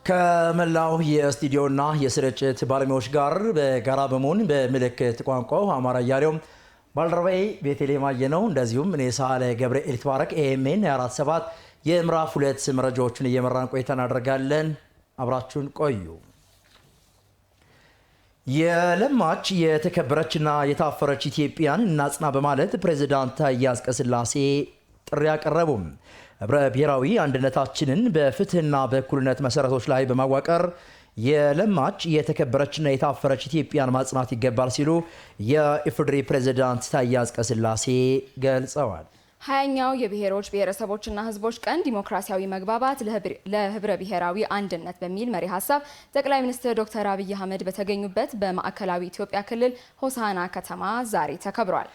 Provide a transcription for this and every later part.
ከመላው የስቱዲዮና የስርጭት ባለሙያዎች ጋር በጋራ በመሆን በምልክት ቋንቋው አማራ ያለው ባልደረባዬ ቤተልሔም አየነው እንደዚሁም እኔ ሳለ ገብርኤል ተባረክ ኤኤምኤን 47 የምዕራፍ 2 መረጃዎችን እየመራን ቆይታ እናደርጋለን። አብራችሁን ቆዩ። የለማች የተከበረችና የታፈረች ኢትዮጵያን እናጽና በማለት ፕሬዝዳንት ታዬ አጽቀሥላሴ ጥሪ ያቀረቡ ህብረ ብሔራዊ አንድነታችንን በፍትህና በእኩልነት መሰረቶች ላይ በማዋቀር የለማች የተከበረችና የታፈረች ኢትዮጵያን ማጽናት ይገባል ሲሉ የኢፌዴሪ ፕሬዝዳንት ታዬ አጽቀሥላሴ ገልጸዋል። 20ኛው የብሔሮች ብሔረሰቦችና ህዝቦች ቀን ዲሞክራሲያዊ መግባባት ለህብረ ብሔራዊ አንድነት በሚል መሪ ሀሳብ ጠቅላይ ሚኒስትር ዶክተር አብይ አህመድ በተገኙበት በማዕከላዊ ኢትዮጵያ ክልል ሆሳና ከተማ ዛሬ ተከብሯል።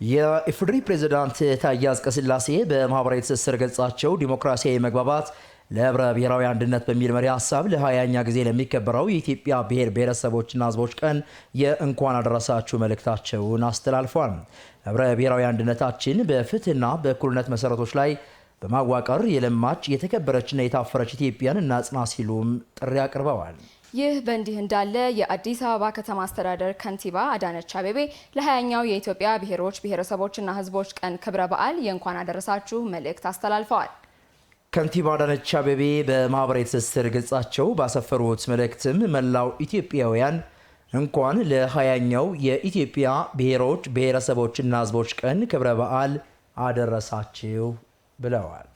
የኢፌዴሪ ፕሬዝዳንት ታዬ አጽቀሥላሴ በማህበራዊ ትስስር ገጻቸው ዲሞክራሲያዊ መግባባት ለህብረ ብሔራዊ አንድነት በሚል መሪ ሀሳብ ለ20ኛ ጊዜ ለሚከበረው የኢትዮጵያ ብሔር ብሔረሰቦችና ህዝቦች ቀን የእንኳን አደረሳችሁ መልእክታቸውን አስተላልፈዋል። ህብረ ብሔራዊ አንድነታችን በፍትህና በእኩልነት መሰረቶች ላይ በማዋቀር የለማች የተከበረችና የታፈረች ኢትዮጵያን እናጽና ሲሉም ጥሪ አቅርበዋል። ይህ በእንዲህ እንዳለ የአዲስ አበባ ከተማ አስተዳደር ከንቲባ አዳነች አቤቤ ለ20ኛው የኢትዮጵያ ብሔሮች ብሔረሰቦችና ህዝቦች ቀን ክብረ በዓል የእንኳን አደረሳችሁ መልእክት አስተላልፈዋል። ከንቲባ አዳነች አቤቤ በማህበራዊ ትስስር ገጻቸው ባሰፈሩት መልእክትም መላው ኢትዮጵያውያን እንኳን ለ20ኛው የኢትዮጵያ ብሔሮች ብሔረሰቦችና ህዝቦች ቀን ክብረ በዓል አደረሳችሁ ብለዋል።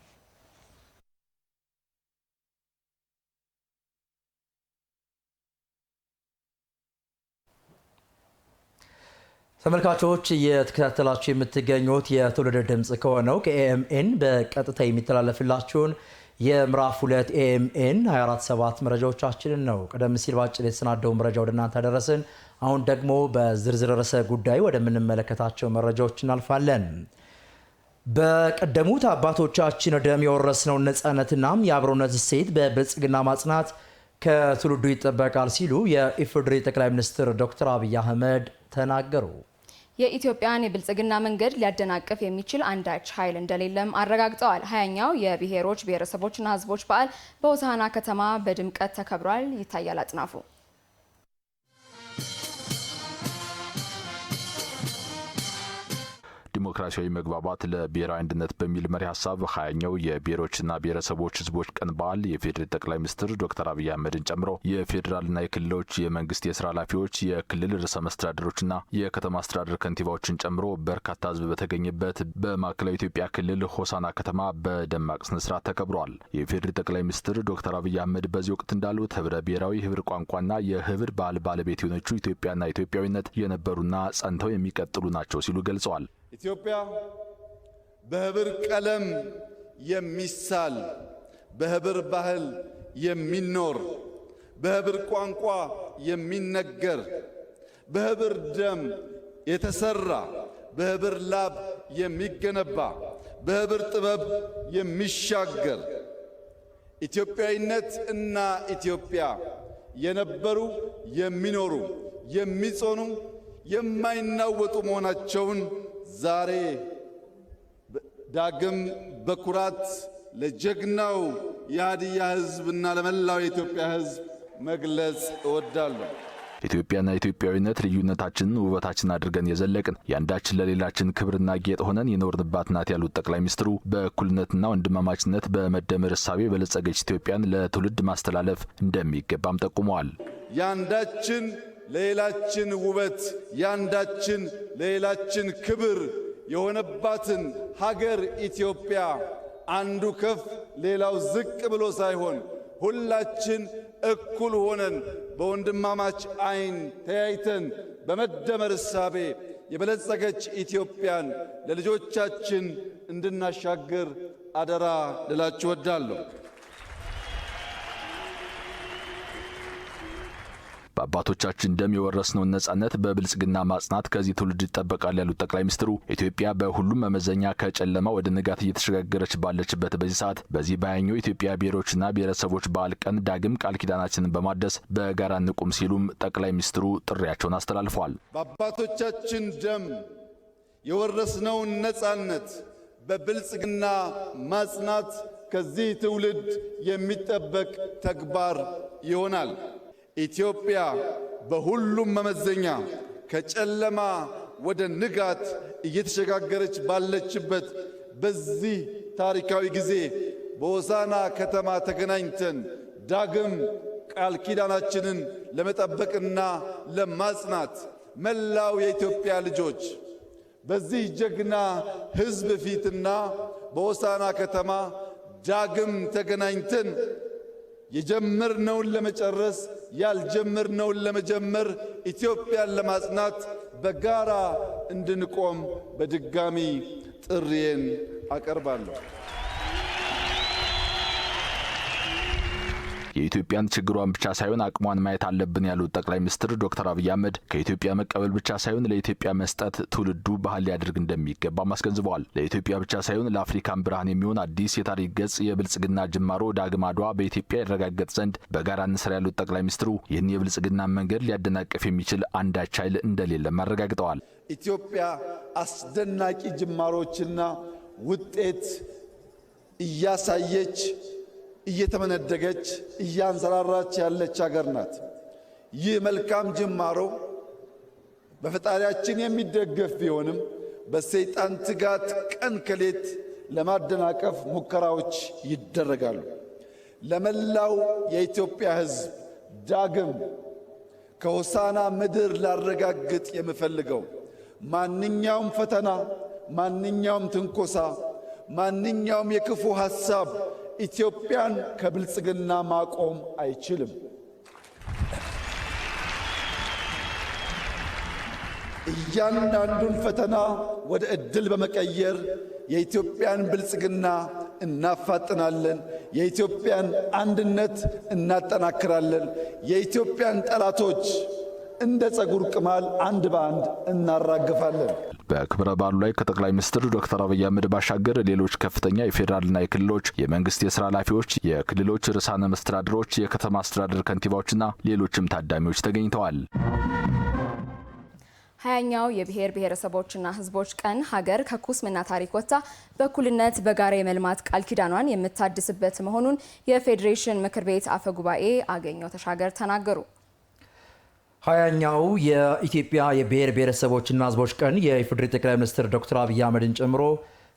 ተመልካቾች እየተከታተላችሁ የምትገኙት የትውልድ ድምጽ ከሆነው ከኤኤምኤን በቀጥታ የሚተላለፍላችሁን የምዕራፍ 2 ኤኤምኤን 247 መረጃዎቻችንን ነው። ቀደም ሲል ባጭር የተሰናደው መረጃ ወደ እናንተ አደረስን። አሁን ደግሞ በዝርዝር ርዕሰ ጉዳይ ወደምንመለከታቸው መረጃዎች እናልፋለን። በቀደሙት አባቶቻችን ደም የወረስነውን ነፃነትና የአብሮነት እሴት በብልጽግና ማጽናት ከትውልዱ ይጠበቃል ሲሉ የኢፌዴሪ ጠቅላይ ሚኒስትር ዶክተር አብይ አህመድ ተናገሩ። የኢትዮጵያን የብልጽግና መንገድ ሊያደናቅፍ የሚችል አንዳች ኃይል እንደሌለም አረጋግጠዋል። 20ኛው የብሔሮች ብሔረሰቦችና ህዝቦች በዓል በሆሳና ከተማ በድምቀት ተከብሯል። ይታያል አጥናፉ። ዲሞክራሲያዊ መግባባት ለብሔራዊ አንድነት በሚል መሪ ሀሳብ 20ኛው የብሔሮችና ብሔረሰቦች ህዝቦች ቀን በዓል የፌዴራል ጠቅላይ ሚኒስትር ዶክተር አብይ አህመድን ጨምሮ የፌዴራልና የክልሎች የመንግስት የስራ ኃላፊዎች፣ የክልል ርዕሰ መስተዳድሮችና የከተማ አስተዳደር ከንቲባዎችን ጨምሮ በርካታ ህዝብ በተገኘበት በማዕከላዊ ኢትዮጵያ ክልል ሆሳና ከተማ በደማቅ ስነ ስርዓት ተከብሯል። የፌዴራል ጠቅላይ ሚኒስትር ዶክተር አብይ አህመድ በዚህ ወቅት እንዳሉት ህብረ ብሔራዊ ህብር ቋንቋና የህብር ባህል ባለቤት የሆነችው ኢትዮጵያና ኢትዮጵያዊነት የነበሩና ጸንተው የሚቀጥሉ ናቸው ሲሉ ገልጸዋል። ኢትዮጵያ በህብር ቀለም የሚሳል በህብር ባህል የሚኖር በህብር ቋንቋ የሚነገር በህብር ደም የተሰራ በህብር ላብ የሚገነባ በህብር ጥበብ የሚሻገር ኢትዮጵያዊነት እና ኢትዮጵያ የነበሩ የሚኖሩ የሚጾኑ የማይናወጡ መሆናቸውን ዛሬ ዳግም በኩራት ለጀግናው የሀዲያ ህዝብና ለመላው የኢትዮጵያ ህዝብ መግለጽ እወዳለሁ። ኢትዮጵያና ኢትዮጵያዊነት ልዩነታችንን ውበታችን አድርገን የዘለቅን የአንዳችን ለሌላችን ክብርና ጌጥ ሆነን የኖርንባት ናት ያሉት ጠቅላይ ሚኒስትሩ በእኩልነትና ወንድማማችነት በመደመር እሳቤ በለጸገች ኢትዮጵያን ለትውልድ ማስተላለፍ እንደሚገባም ጠቁመዋል። የአንዳችን ለሌላችን ውበት የአንዳችን ለሌላችን ክብር የሆነባትን ሀገር ኢትዮጵያ አንዱ ከፍ ሌላው ዝቅ ብሎ ሳይሆን ሁላችን እኩል ሆነን በወንድማማች አይን ተያይተን በመደመር እሳቤ የበለጸገች ኢትዮጵያን ለልጆቻችን እንድናሻገር አደራ ልላችሁ እወዳለሁ። በአባቶቻችን ደም የወረስነውን ነጻነት በብልጽግና ማጽናት ከዚህ ትውልድ ይጠበቃል ያሉት ጠቅላይ ሚኒስትሩ ኢትዮጵያ በሁሉም መመዘኛ ከጨለማ ወደ ንጋት እየተሸጋገረች ባለችበት በዚህ ሰዓት በዚህ በ20ኛው ኢትዮጵያ ብሔሮችና ብሔረሰቦች በዓል ቀን ዳግም ቃል ኪዳናችንን በማደስ በጋራ እንቁም ሲሉም ጠቅላይ ሚኒስትሩ ጥሪያቸውን አስተላልፈዋል። በአባቶቻችን ደም የወረስነውን ነጻነት በብልጽግና ማጽናት ከዚህ ትውልድ የሚጠበቅ ተግባር ይሆናል። ኢትዮጵያ በሁሉም መመዘኛ ከጨለማ ወደ ንጋት እየተሸጋገረች ባለችበት በዚህ ታሪካዊ ጊዜ በሆሳዕና ከተማ ተገናኝተን ዳግም ቃል ኪዳናችንን ለመጠበቅና ለማጽናት መላው የኢትዮጵያ ልጆች በዚህ ጀግና ሕዝብ ፊትና በሆሳዕና ከተማ ዳግም ተገናኝተን የጀመርነውን ለመጨረስ ያልጀመርነውን ለመጀመር ኢትዮጵያን ለማጽናት በጋራ እንድንቆም በድጋሚ ጥሪዬን አቀርባለሁ። የኢትዮጵያን ችግሯን ብቻ ሳይሆን አቅሟን ማየት አለብን ያሉት ጠቅላይ ሚኒስትር ዶክተር አብይ አህመድ ከኢትዮጵያ መቀበል ብቻ ሳይሆን ለኢትዮጵያ መስጠት ትውልዱ ባህል ሊያደርግ እንደሚገባ አስገንዝበዋል። ለኢትዮጵያ ብቻ ሳይሆን ለአፍሪካም ብርሃን የሚሆን አዲስ የታሪክ ገጽ የብልጽግና ጅማሮ ዳግም አድዋ በኢትዮጵያ ይረጋገጥ ዘንድ በጋራ እንስራ ያሉት ጠቅላይ ሚኒስትሩ ይህን የብልጽግና መንገድ ሊያደናቀፍ የሚችል አንዳች ኃይል እንደሌለም አረጋግጠዋል። ኢትዮጵያ አስደናቂ ጅማሮችና ውጤት እያሳየች እየተመነደገች እያንሰራራች ያለች ሀገር ናት። ይህ መልካም ጅማሮ በፈጣሪያችን የሚደገፍ ቢሆንም በሰይጣን ትጋት ቀን ከሌት ለማደናቀፍ ሙከራዎች ይደረጋሉ። ለመላው የኢትዮጵያ ሕዝብ ዳግም ከሆሳዕና ምድር ላረጋግጥ የምፈልገው ማንኛውም ፈተና፣ ማንኛውም ትንኮሳ፣ ማንኛውም የክፉ ሐሳብ ኢትዮጵያን ከብልጽግና ማቆም አይችልም። እያንዳንዱን ፈተና ወደ ዕድል በመቀየር የኢትዮጵያን ብልጽግና እናፋጥናለን። የኢትዮጵያን አንድነት እናጠናክራለን። የኢትዮጵያን ጠላቶች እንደ ጸጉር ቅማል አንድ በአንድ እናራግፋለን። በክብረ በዓሉ ላይ ከጠቅላይ ሚኒስትር ዶክተር አብይ አህመድ ባሻገር ሌሎች ከፍተኛ የፌዴራልና የክልሎች የመንግስት የሥራ ኃላፊዎች፣ የክልሎች ርዕሳነ መስተዳድሮች፣ የከተማ አስተዳደር ከንቲባዎችና ሌሎችም ታዳሚዎች ተገኝተዋል። 20ኛው የብሔር ብሔረሰቦችና ሕዝቦች ቀን ሀገር ከኩስምና ታሪክ ወጥታ በእኩልነት በጋራ የመልማት ቃል ኪዳኗን የምታድስበት መሆኑን የፌዴሬሽን ምክር ቤት አፈ ጉባኤ አገኘሁ ተሻገር ተናገሩ። 20ኛው የኢትዮጵያ የብሔር ብሔረሰቦችና ሕዝቦች ቀን የኢፌዴሪ ጠቅላይ ሚኒስትር ዶክተር አብይ አህመድን ጨምሮ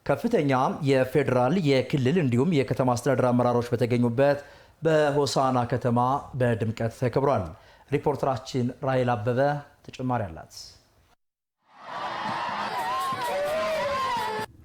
ከፍተኛ የፌዴራል የክልል እንዲሁም የከተማ አስተዳደር አመራሮች በተገኙበት በሆሳዕና ከተማ በድምቀት ተከብሯል። ሪፖርተራችን ራይል አበበ ተጨማሪ አላት።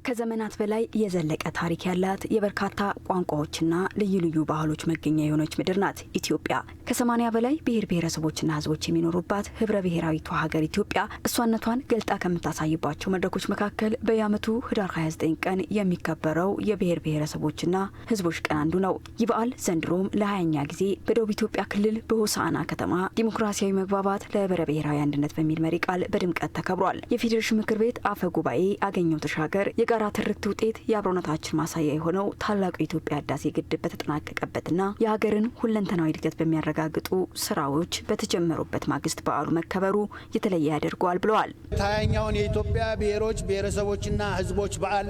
ከዘመናት በላይ የዘለቀ ታሪክ ያላት የበርካታ ቋንቋዎችና ልዩ ልዩ ባህሎች መገኛ የሆነች ምድር ናት ኢትዮጵያ። ከ80 በላይ ብሔር ብሔረሰቦችና ሕዝቦች የሚኖሩባት ህብረ ብሔራዊቷ ሀገር ኢትዮጵያ እሷነቷን ገልጣ ከምታሳይባቸው መድረኮች መካከል በየዓመቱ ህዳር 29 ቀን የሚከበረው የብሔር ብሔረሰቦችና ሕዝቦች ቀን አንዱ ነው። ይህ በዓል ዘንድሮም ለ20ኛ ጊዜ በደቡብ ኢትዮጵያ ክልል በሆሳዕና ከተማ ዲሞክራሲያዊ መግባባት ለህብረ ብሔራዊ አንድነት በሚል መሪ ቃል በድምቀት ተከብሯል። የፌዴሬሽን ምክር ቤት አፈ ጉባኤ አገኘሁ ተሻገር የጋራ ትርክት ውጤት የአብሮነታችን ማሳያ የሆነው ታላቁ የኢትዮጵያ ህዳሴ ግድብ በተጠናቀቀበትና የሀገርን ሁለንተናዊ እድገት በሚያረጋግጡ ስራዎች በተጀመሩበት ማግስት በዓሉ መከበሩ የተለየ ያደርገዋል ብለዋል። 20ኛውን የኢትዮጵያ ብሔሮች ብሔረሰቦችና ህዝቦች በዓል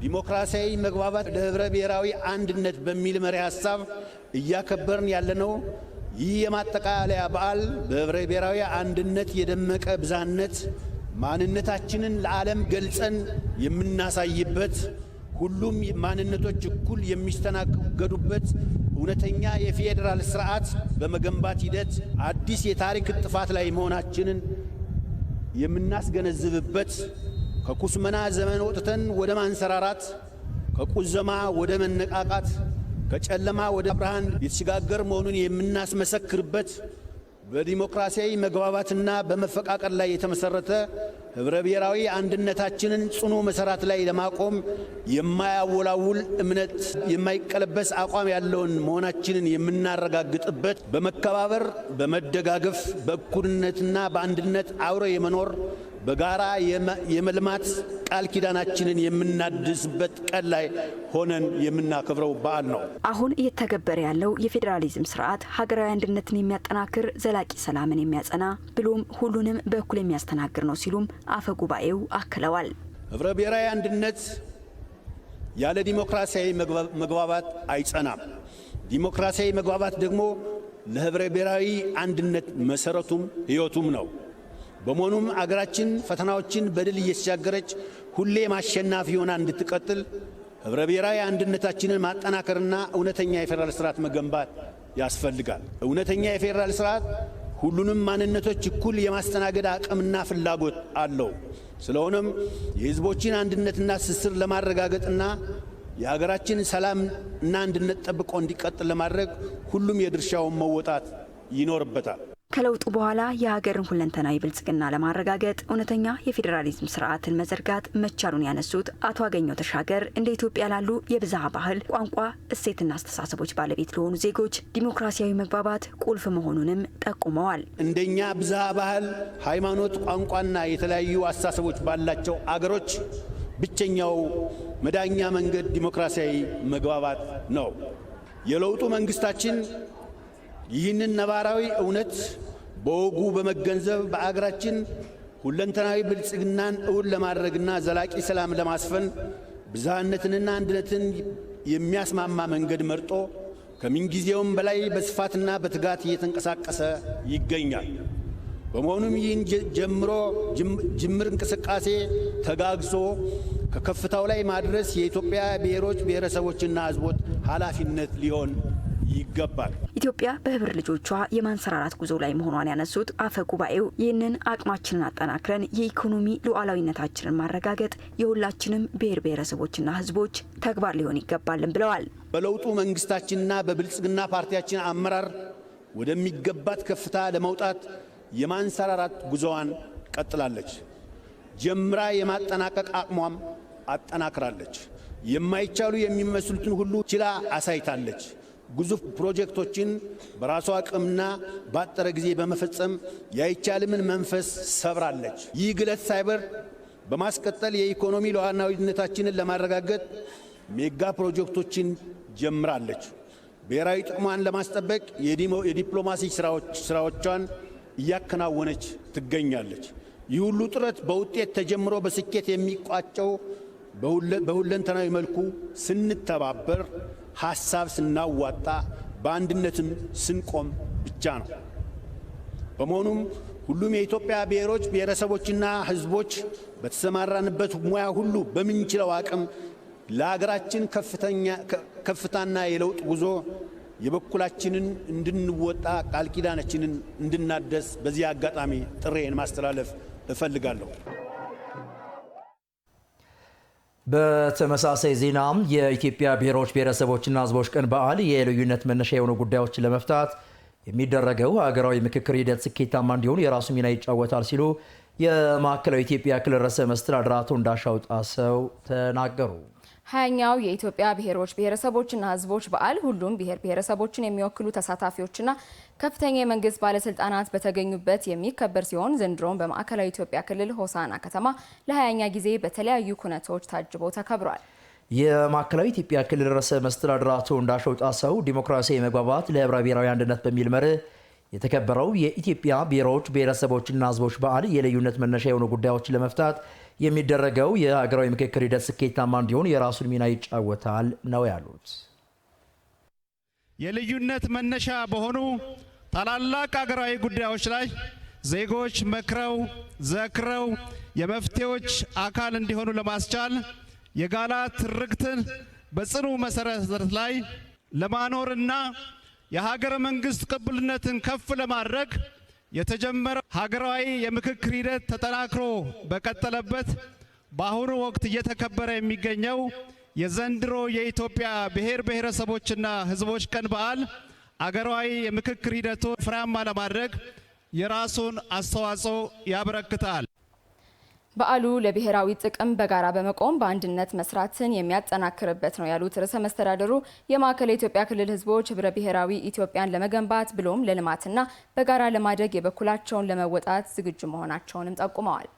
ዲሞክራሲያዊ መግባባት ለህብረ ብሔራዊ አንድነት በሚል መሪ ሀሳብ እያከበርን ያለነው ይህ የማጠቃለያ በዓል በህብረ ብሔራዊ አንድነት የደመቀ ብዝሃነት ማንነታችንን ለዓለም ገልጸን የምናሳይበት፣ ሁሉም ማንነቶች እኩል የሚስተናገዱበት እውነተኛ የፌዴራል ስርዓት በመገንባት ሂደት አዲስ የታሪክ ጥፋት ላይ መሆናችንን የምናስገነዝብበት፣ ከኩስመና ዘመን ወጥተን ወደ ማንሰራራት፣ ከቁዘማ ወደ መነቃቃት፣ ከጨለማ ወደ ብርሃን የተሸጋገር መሆኑን የምናስመሰክርበት፣ በዲሞክራሲያዊ መግባባትና በመፈቃቀር ላይ የተመሰረተ ህብረ ብሔራዊ አንድነታችንን ጽኑ መሰረት ላይ ለማቆም የማያወላውል እምነት፣ የማይቀለበስ አቋም ያለውን መሆናችንን የምናረጋግጥበት፣ በመከባበር በመደጋገፍ በእኩልነትና በአንድነት አብሮ የመኖር በጋራ የመልማት ቃል ኪዳናችንን የምናድስበት ቀን ላይ ሆነን የምናከብረው በዓል ነው። አሁን እየተገበረ ያለው የፌዴራሊዝም ስርዓት ሀገራዊ አንድነትን የሚያጠናክር፣ ዘላቂ ሰላምን የሚያጸና ብሎም ሁሉንም በእኩል የሚያስተናግድ ነው ሲሉም አፈ ጉባኤው አክለዋል። ህብረ ብሔራዊ አንድነት ያለ ዲሞክራሲያዊ መግባባት አይጸናም። ዲሞክራሲያዊ መግባባት ደግሞ ለህብረ ብሔራዊ አንድነት መሰረቱም ህይወቱም ነው። በመሆኑም አገራችን ፈተናዎችን በድል እየተሻገረች ሁሌም አሸናፊ ሆና እንድትቀጥል ህብረ ብሔራዊ አንድነታችንን ማጠናከርና እውነተኛ የፌዴራል ስርዓት መገንባት ያስፈልጋል። እውነተኛ የፌዴራል ስርዓት ሁሉንም ማንነቶች እኩል የማስተናገድ አቅምና ፍላጎት አለው። ስለሆነም የህዝቦችን አንድነትና ትስስር ለማረጋገጥና የሀገራችን ሰላም እና አንድነት ጠብቆ እንዲቀጥል ለማድረግ ሁሉም የድርሻውን መወጣት ይኖርበታል። ከለውጡ በኋላ የሀገርን ሁለንተናዊ ብልጽግና ለማረጋገጥ እውነተኛ የፌዴራሊዝም ስርዓትን መዘርጋት መቻሉን ያነሱት አቶ አገኘሁ ተሻገር እንደ ኢትዮጵያ ላሉ የብዝሃ ባህል፣ ቋንቋ፣ እሴትና አስተሳሰቦች ባለቤት ለሆኑ ዜጎች ዲሞክራሲያዊ መግባባት ቁልፍ መሆኑንም ጠቁመዋል። እንደኛ ብዝሃ ባህል፣ ሃይማኖት፣ ቋንቋና የተለያዩ አስተሳሰቦች ባላቸው አገሮች ብቸኛው መዳኛ መንገድ ዲሞክራሲያዊ መግባባት ነው። የለውጡ መንግስታችን ይህንን ነባራዊ እውነት በወጉ በመገንዘብ በአገራችን ሁለንተናዊ ብልጽግናን እውን ለማድረግና ዘላቂ ሰላም ለማስፈን ብዝሃነትንና አንድነትን የሚያስማማ መንገድ መርጦ ከምንጊዜውም በላይ በስፋትና በትጋት እየተንቀሳቀሰ ይገኛል። በመሆኑም ይህን ጅምር እንቅስቃሴ ተጋግዞ ከከፍታው ላይ ማድረስ የኢትዮጵያ ብሔሮች ብሔረሰቦችና ሕዝቦች ኃላፊነት ሊሆን ይገባል። ኢትዮጵያ በህብር ልጆቿ የማንሰራራት ጉዞ ላይ መሆኗን ያነሱት አፈ ጉባኤው ይህንን አቅማችንን አጠናክረን የኢኮኖሚ ሉዓላዊነታችንን ማረጋገጥ የሁላችንም ብሔር ብሔረሰቦችና ህዝቦች ተግባር ሊሆን ይገባልን ብለዋል። በለውጡ መንግስታችንና በብልጽግና ፓርቲያችን አመራር ወደሚገባት ከፍታ ለመውጣት የማንሰራራት ጉዞዋን ቀጥላለች። ጀምራ የማጠናቀቅ አቅሟም አጠናክራለች። የማይቻሉ የሚመስሉትን ሁሉ ችላ አሳይታለች። ግዙፍ ፕሮጀክቶችን በራሷ አቅምና ባጠረ ጊዜ በመፈጸም ያይቻልምን መንፈስ ሰብራለች። ይህ ግለት ሳይበር በማስቀጠል የኢኮኖሚ ሉዓላዊነታችንን ለማረጋገጥ ሜጋ ፕሮጀክቶችን ጀምራለች። ብሔራዊ ጥቅሟን ለማስጠበቅ የዲፕሎማሲ ስራዎቿን እያከናወነች ትገኛለች። ይህ ሁሉ ጥረት በውጤት ተጀምሮ በስኬት የሚቋጨው በሁለንተናዊ መልኩ ስንተባበር፣ ሐሳብ ስናዋጣ፣ በአንድነትም ስንቆም ብቻ ነው። በመሆኑም ሁሉም የኢትዮጵያ ብሔሮች ብሔረሰቦችና ህዝቦች በተሰማራንበት ሙያ ሁሉ በምንችለው አቅም ለሀገራችን ከፍታና የለውጥ ጉዞ የበኩላችንን እንድንወጣ ቃል ኪዳናችንን እንድናደስ በዚህ አጋጣሚ ጥሬን ማስተላለፍ እፈልጋለሁ። በተመሳሳይ ዜና የኢትዮጵያ ብሔሮች ብሔረሰቦችና ህዝቦች ቀን በዓል የልዩነት መነሻ የሆኑ ጉዳዮችን ለመፍታት የሚደረገው ሀገራዊ ምክክር ሂደት ስኬታማ እንዲሆን የራሱ ሚና ይጫወታል ሲሉ የማዕከላዊ ኢትዮጵያ ክልል ርዕሰ መስተዳድር አቶ እንዳሻው ጣሰው ተናገሩ። 20ኛው የኢትዮጵያ ብሔሮች ብሔረሰቦችና ህዝቦች በዓል ሁሉም ብሔር ብሔረሰቦችን የሚወክሉ ተሳታፊዎችና ከፍተኛ የመንግስት ባለስልጣናት በተገኙበት የሚከበር ሲሆን ዘንድሮም በማዕከላዊ ኢትዮጵያ ክልል ሆሳና ከተማ ለ20ኛ ጊዜ በተለያዩ ኩነቶች ታጅቦ ተከብሯል። የማዕከላዊ ኢትዮጵያ ክልል ርዕሰ መስተዳድር አቶ እንዳሻው ጣሰው ዲሞክራሲያዊ መግባባት ለህብረ ብሔራዊ አንድነት በሚል መርህ የተከበረው የኢትዮጵያ ብሔሮች ብሔረሰቦችና ህዝቦች በዓል የልዩነት መነሻ የሆኑ ጉዳዮችን ለመፍታት የሚደረገው የሀገራዊ ምክክር ሂደት ስኬታማ እንዲሆን የራሱን ሚና ይጫወታል ነው ያሉት። የልዩነት መነሻ በሆኑ ታላላቅ ሀገራዊ ጉዳዮች ላይ ዜጎች መክረው ዘክረው የመፍትሄዎች አካል እንዲሆኑ ለማስቻል የጋራ ትርክትን በጽኑ መሰረት ላይ ለማኖርና የሀገረ መንግስት ቅቡልነትን ከፍ ለማድረግ የተጀመረው ሀገራዊ የምክክር ሂደት ተጠናክሮ በቀጠለበት በአሁኑ ወቅት እየተከበረ የሚገኘው የዘንድሮ የኢትዮጵያ ብሔር ብሔረሰቦችና ህዝቦች ቀን በዓል ሀገራዊ የምክክር ሂደቱን ፍሬያማ ለማድረግ የራሱን አስተዋጽኦ ያበረክታል። በዓሉ ለብሔራዊ ጥቅም በጋራ በመቆም በአንድነት መስራትን የሚያጠናክርበት ነው ያሉት ርዕሰ መስተዳድሩ የማዕከላዊ ኢትዮጵያ ክልል ህዝቦች ህብረ ብሔራዊ ኢትዮጵያን ለመገንባት ብሎም ለልማትና በጋራ ለማደግ የበኩላቸውን ለመወጣት ዝግጁ መሆናቸውንም ጠቁመዋል።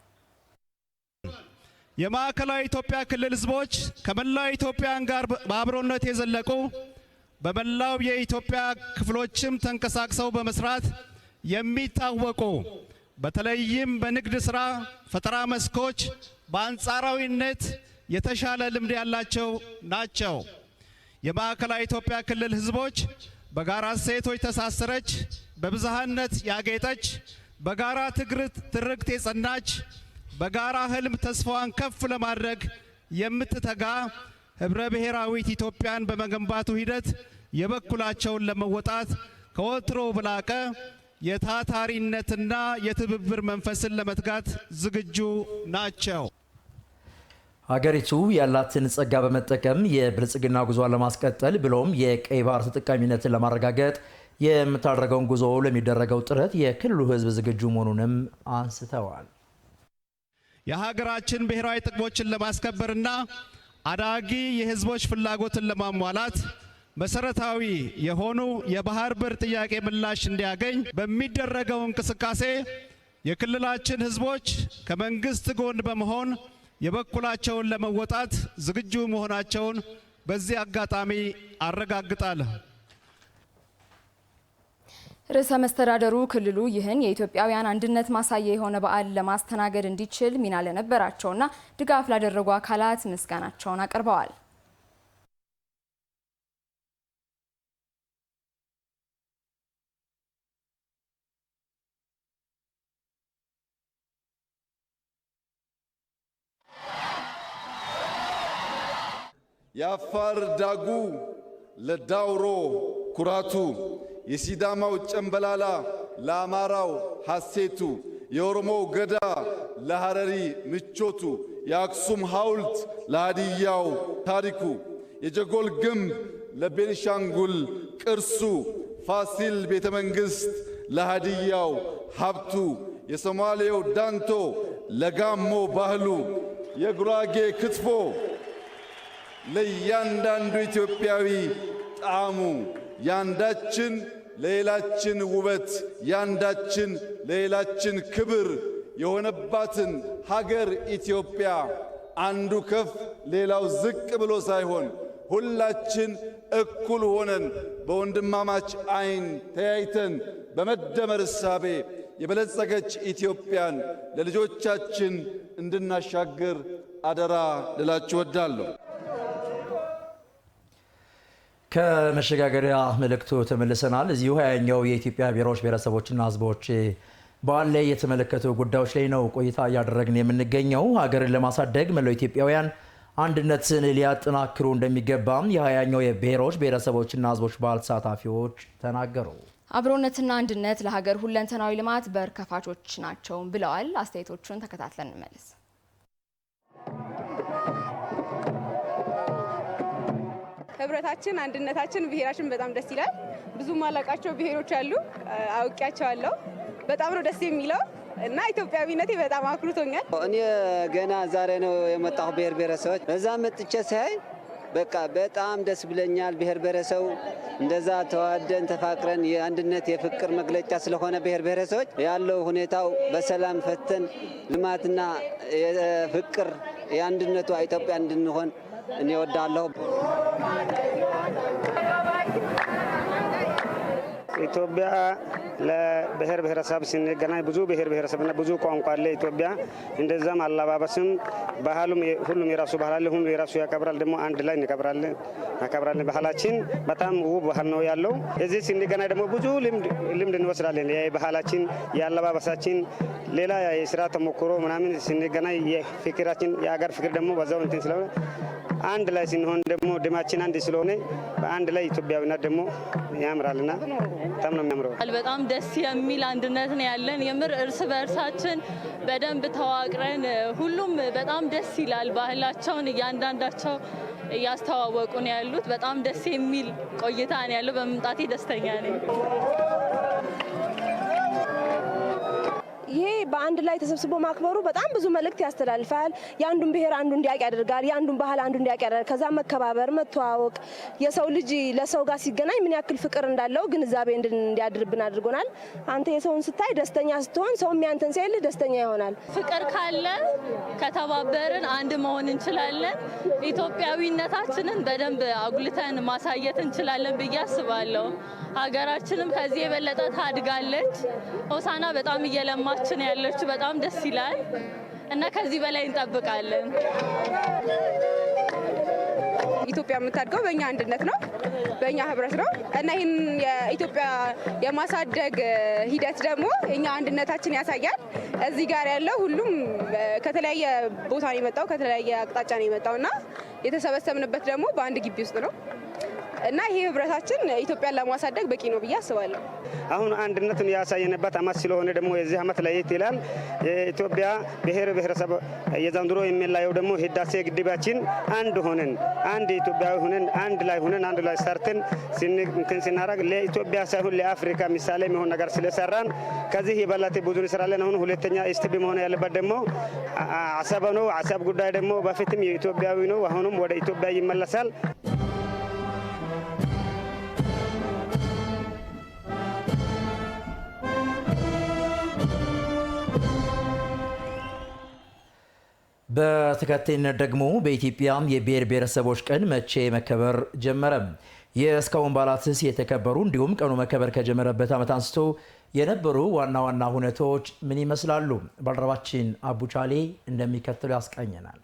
የማዕከላዊ ኢትዮጵያ ክልል ህዝቦች ከመላው ኢትዮጵያን ጋር በአብሮነት የዘለቁ በመላው የኢትዮጵያ ክፍሎችም ተንቀሳቅሰው በመስራት የሚታወቁ በተለይም በንግድ ስራ ፈጠራ መስኮች በአንጻራዊነት የተሻለ ልምድ ያላቸው ናቸው። የማዕከላዊ ኢትዮጵያ ክልል ህዝቦች በጋራ እሴቶች ተሳሰረች፣ በብዝሃነት ያጌጠች፣ በጋራ ትርክት የጸናች፣ በጋራ ህልም ተስፋዋን ከፍ ለማድረግ የምትተጋ ህብረ ብሔራዊት ኢትዮጵያን በመገንባቱ ሂደት የበኩላቸውን ለመወጣት ከወትሮ በላቀ የታታሪነትና የትብብር መንፈስን ለመትጋት ዝግጁ ናቸው። ሀገሪቱ ያላትን ጸጋ በመጠቀም የብልጽግና ጉዞን ለማስቀጠል ብሎም የቀይ ባህር ተጠቃሚነትን ለማረጋገጥ የምታደርገውን ጉዞ ለሚደረገው ጥረት የክልሉ ህዝብ ዝግጁ መሆኑንም አንስተዋል። የሀገራችን ብሔራዊ ጥቅሞችን ለማስከበርና አዳጊ የህዝቦች ፍላጎትን ለማሟላት መሰረታዊ የሆኑ የባህር በር ጥያቄ ምላሽ እንዲያገኝ በሚደረገው እንቅስቃሴ የክልላችን ህዝቦች ከመንግስት ጎን በመሆን የበኩላቸውን ለመወጣት ዝግጁ መሆናቸውን በዚህ አጋጣሚ አረጋግጣለሁ። ርዕሰ መስተዳደሩ ክልሉ ይህን የኢትዮጵያውያን አንድነት ማሳያ የሆነ በዓል ለማስተናገድ እንዲችል ሚና ለነበራቸውና ድጋፍ ላደረጉ አካላት ምስጋናቸውን አቅርበዋል። የአፋር ዳጉ ለዳውሮ ኩራቱ፣ የሲዳማው ጨምበላላ ለአማራው ሐሴቱ፣ የኦሮሞው ገዳ ለሐረሪ ምቾቱ፣ የአክሱም ሐውልት ለሃዲያው ታሪኩ፣ የጀጎል ግንብ ለቤንሻንጉል ቅርሱ፣ ፋሲል ቤተ መንግሥት ለሃዲያው ሀብቱ፣ የሶማሌው ዳንቶ ለጋሞ ባህሉ፣ የጉራጌ ክትፎ ለእያንዳንዱ ኢትዮጵያዊ ጣዕሙ፣ ያንዳችን ለሌላችን ውበት፣ ያንዳችን ለሌላችን ክብር የሆነባትን ሀገር ኢትዮጵያ አንዱ ከፍ ሌላው ዝቅ ብሎ ሳይሆን ሁላችን እኩል ሆነን በወንድማማች ዓይን ተያይተን በመደመር እሳቤ የበለጸገች ኢትዮጵያን ለልጆቻችን እንድናሻግር አደራ ልላችሁ እወዳለሁ። ከመሸጋገሪያ መልእክቱ ተመልሰናል። እዚሁ 20ኛው የኢትዮጵያ ብሔሮች ብሔረሰቦችና ሕዝቦች በዓል ላይ የተመለከቱ ጉዳዮች ላይ ነው ቆይታ እያደረግን የምንገኘው። ሀገርን ለማሳደግ መላው ኢትዮጵያውያን አንድነትን ሊያጠናክሩ እንደሚገባም የ20ኛው የብሔሮች ብሔረሰቦችና ሕዝቦች በዓል ተሳታፊዎች ተናገሩ። አብሮነትና አንድነት ለሀገር ሁለንተናዊ ልማት በር ከፋቾች ናቸው ብለዋል። አስተያየቶቹን ተከታትለን እንመለስ። ህብረታችን፣ አንድነታችን፣ ብሔራችን በጣም ደስ ይላል። ብዙ ማላቃቸው ብሔሮች አሉ፣ አውቂያቸዋለሁ። በጣም ነው ደስ የሚለው እና ኢትዮጵያዊነቴ በጣም አኩርቶኛል። እኔ ገና ዛሬ ነው የመጣሁ ብሔር ብሔረሰቦች በዛ መጥቼ ሳይ በቃ በጣም ደስ ብለኛል። ብሔር ብሔረሰቡ እንደዛ ተዋደን ተፋቅረን የአንድነት የፍቅር መግለጫ ስለሆነ ብሔር ብሔረሰቦች ያለው ሁኔታው በሰላም ፈተን ልማትና የፍቅር የአንድነቷ ኢትዮጵያ እንድንሆን እኔ እወዳለሁ። ኢትዮጵያ ለብሔር ብሔረሰብ ስንገናኝ ብዙ ብሔር ብሔረሰብና ብዙ ቋንቋ አለ ኢትዮጵያ። እንደዛም አለባበስም ባህሉም ሁሉም የራሱ ባህል አለ፣ ሁሉም የራሱ ያከብራል። ደግሞ አንድ ላይ እናከብራለን። ባህላችን በጣም ውብ ባህል ነው ያለው። እዚህ ስንገናኝ ደግሞ ብዙ ልምድ እንወስዳለን። የባህላችን የአለባበሳችን ሌላ የስራ ተሞክሮ ምናምን ስንገናኝ የፍቅራችን የአገር ፍቅር ደግሞ በዛው እንትን ስለሆነ አንድ ላይ ስንሆን ደግሞ ደማችን አንድ ስለሆነ በአንድ ላይ ኢትዮጵያዊነት ደግሞ ያምራልና በጣም ነው የሚያምረው። በጣም ደስ የሚል አንድነት ነው ያለን። የምር እርስ በእርሳችን በደንብ ተዋቅረን ሁሉም በጣም ደስ ይላል። ባህላቸውን እያንዳንዳቸው እያስተዋወቁ ነው ያሉት። በጣም ደስ የሚል ቆይታ ነው ያለው። በመምጣቴ ደስተኛ ነኝ። ይሄ በአንድ ላይ ተሰብስቦ ማክበሩ በጣም ብዙ መልእክት ያስተላልፋል። የአንዱን ብሔር አንዱ እንዲያውቅ ያደርጋል። የአንዱን ባህል አንዱ እንዲያውቅ ያደርጋል። ከዛ መከባበር፣ መተዋወቅ፣ የሰው ልጅ ለሰው ጋር ሲገናኝ ምን ያክል ፍቅር እንዳለው ግንዛቤ እንዲያድርብን አድርጎናል። አንተ የሰውን ስታይ ደስተኛ ስትሆን ሰውም ያንተን ሲያይልህ ደስተኛ ይሆናል። ፍቅር ካለ ከተባበርን አንድ መሆን እንችላለን። ኢትዮጵያዊነታችንን በደንብ አጉልተን ማሳየት እንችላለን ብዬ አስባለሁ። ሀገራችንም ከዚህ የበለጠ ታድጋለች። ሆሳና በጣም እየለማች ነው ያለችው። በጣም ደስ ይላል እና ከዚህ በላይ እንጠብቃለን። ኢትዮጵያ የምታድገው በእኛ አንድነት ነው፣ በእኛ ህብረት ነው እና ይህን የኢትዮጵያ የማሳደግ ሂደት ደግሞ የኛ አንድነታችን ያሳያል። እዚህ ጋር ያለው ሁሉም ከተለያየ ቦታ ነው የመጣው፣ ከተለያየ አቅጣጫ ነው የመጣውና የተሰበሰብንበት ደግሞ በአንድ ግቢ ውስጥ ነው እና ይሄ ህብረታችን ኢትዮጵያን ለማሳደግ በቂ ነው ብዬ አስባለሁ። አሁን አንድነትን ያሳየንበት አመት ስለሆነ ደግሞ የዚህ አመት ለየት ይላል። የኢትዮጵያ ብሔር ብሔረሰብ የዘንድሮ የሚላየው ደግሞ ህዳሴ ግድባችን አንድ ሆነን አንድ ኢትዮጵያዊ ሆነን አንድ ላይ ሰርተን ስናደርግ ለኢትዮጵያ ሳይሆን ለአፍሪካ ምሳሌ የሚሆን ነገር ስለሰራን ከዚህ የበለጠ ብዙ እንሰራለን። አሁን ሁለተኛ ስቴፕ መሆን ያለበት ደግሞ አሰብ ነው። አሰብ ጉዳይ ደግሞ በፊትም የኢትዮጵያዊ ነው፣ አሁንም ወደ ኢትዮጵያ ይመለሳል። በተከታይነት ደግሞ በኢትዮጵያ የብሔር ብሔረሰቦች ቀን መቼ መከበር ጀመረ? የእስካሁን በዓላትስ የተከበሩ እንዲሁም ቀኑ መከበር ከጀመረበት ዓመት አንስቶ የነበሩ ዋና ዋና ሁነቶች ምን ይመስላሉ? ባልደረባችን አቡቻሌ እንደሚከተለው ያስቃኘናል።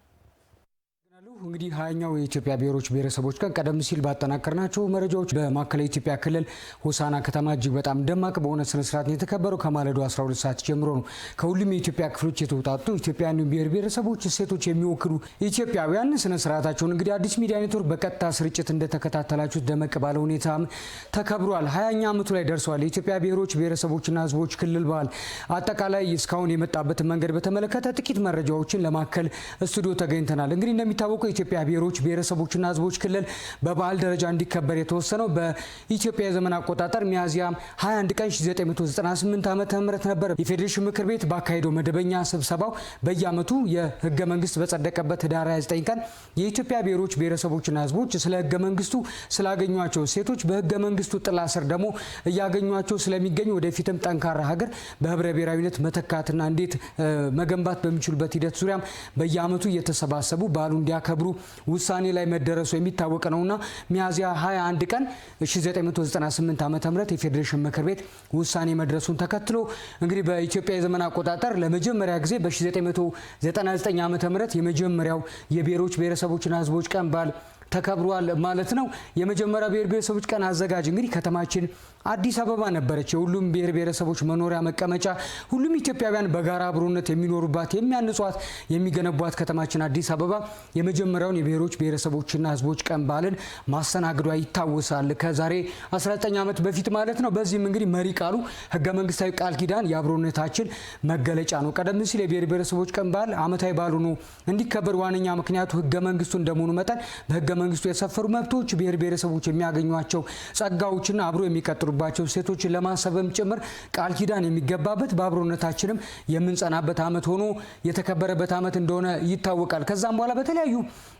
እንግዲህ 20ኛው የኢትዮጵያ ብሔሮች ብሔረሰቦች ቀን ቀደም ሲል ባጠናከርናቸው መረጃዎች በማዕከላዊ ኢትዮጵያ ክልል ሆሳና ከተማ እጅግ በጣም ደማቅ በሆነ ስነ ስርዓት የተከበረው ከማለዳው 12 ሰዓት ጀምሮ ነው። ከሁሉም የኢትዮጵያ ክፍሎች የተውጣጡ ኢትዮጵያውያን ብሔር ብሔረሰቦች እሴቶች የሚወክሉ ኢትዮጵያውያን ስነ ስርዓታቸውን እንግዲህ አዲስ ሚዲያ ኔትወርክ በቀጥታ ስርጭት እንደተከታተላችሁት ደመቅ ባለ ሁኔታ ተከብሯል። 20ኛ ዓመቱ ላይ ደርሷል። የኢትዮጵያ ብሔሮች ብሔረሰቦችና ህዝቦች ክልል በዓል አጠቃላይ እስካሁን የመጣበትን መንገድ በተመለከተ ጥቂት መረጃዎችን ለማከል ስቱዲዮ ተገኝተናል። እንግዲህ እንደሚታወቀው የኢትዮጵያ ብሔሮች ብሔረሰቦችና ህዝቦች ክልል በበዓል ደረጃ እንዲከበር የተወሰነው በኢትዮጵያ የዘመን አቆጣጠር ሚያዝያ 21 ቀን 1998 ዓ.ም ነበር። የፌዴሬሽን ምክር ቤት ባካሄደው መደበኛ ስብሰባው በየዓመቱ የህገ መንግስት በጸደቀበት ህዳር 29 ቀን የኢትዮጵያ ብሔሮች ብሔረሰቦችና ህዝቦች ስለ ህገ መንግስቱ ስላገኟቸው እሴቶች በህገ መንግስቱ ጥላ ስር ደግሞ እያገኟቸው ስለሚገኙ ወደፊትም ጠንካራ ሀገር በህብረ ብሔራዊነት መተካትና እንዴት መገንባት በሚችሉበት ሂደት ዙሪያም በየዓመቱ እየተሰባሰቡ በዓሉ እንዲያከብሩ ውሳኔ ላይ መደረሱ የሚታወቅ ነውና ሚያዝያ 21 ቀን 1998 ዓ.ም የፌዴሬሽን ምክር ቤት ውሳኔ መድረሱን ተከትሎ እንግዲህ በኢትዮጵያ የዘመን አቆጣጠር ለመጀመሪያ ጊዜ በ1999 ዓ.ም የመጀመሪያው የብሔሮች ብሔረሰቦችና ህዝቦች ቀን በዓል ተከብሯል ማለት ነው። የመጀመሪያ ብሔር ብሔረሰቦች ቀን አዘጋጅ እንግዲህ ከተማችን አዲስ አበባ ነበረች። የሁሉም ብሔር ብሔረሰቦች መኖሪያ መቀመጫ፣ ሁሉም ኢትዮጵያውያን በጋራ አብሮነት የሚኖሩባት የሚያንጿት የሚገነቧት ከተማችን አዲስ አበባ የመጀመሪያውን የብሔሮች ብሔረሰቦችና ህዝቦች ቀን በዓልን ማስተናገዷ ይታወሳል። ከዛሬ 19 ዓመት በፊት ማለት ነው። በዚህም እንግዲህ መሪ ቃሉ ህገ መንግስታዊ ቃል ኪዳን የአብሮነታችን መገለጫ ነው። ቀደም ሲል የብሔር ብሔረሰቦች ቀን በዓል ዓመታዊ በዓል ሆኖ እንዲከበር ዋነኛ ምክንያቱ ህገ መንግስቱ እንደመሆኑ መጠን በህገ መንግስቱ የሰፈሩ መብቶች ብሔር ብሔረሰቦች የሚያገኟቸው ጸጋዎችና አብሮ የሚቀጥሉባቸው ሴቶችን ለማሰብም ጭምር ቃል ኪዳን የሚገባበት በአብሮነታችንም የምንጸናበት ዓመት ሆኖ የተከበረበት ዓመት እንደሆነ ይታወቃል። ከዛም በኋላ በተለያዩ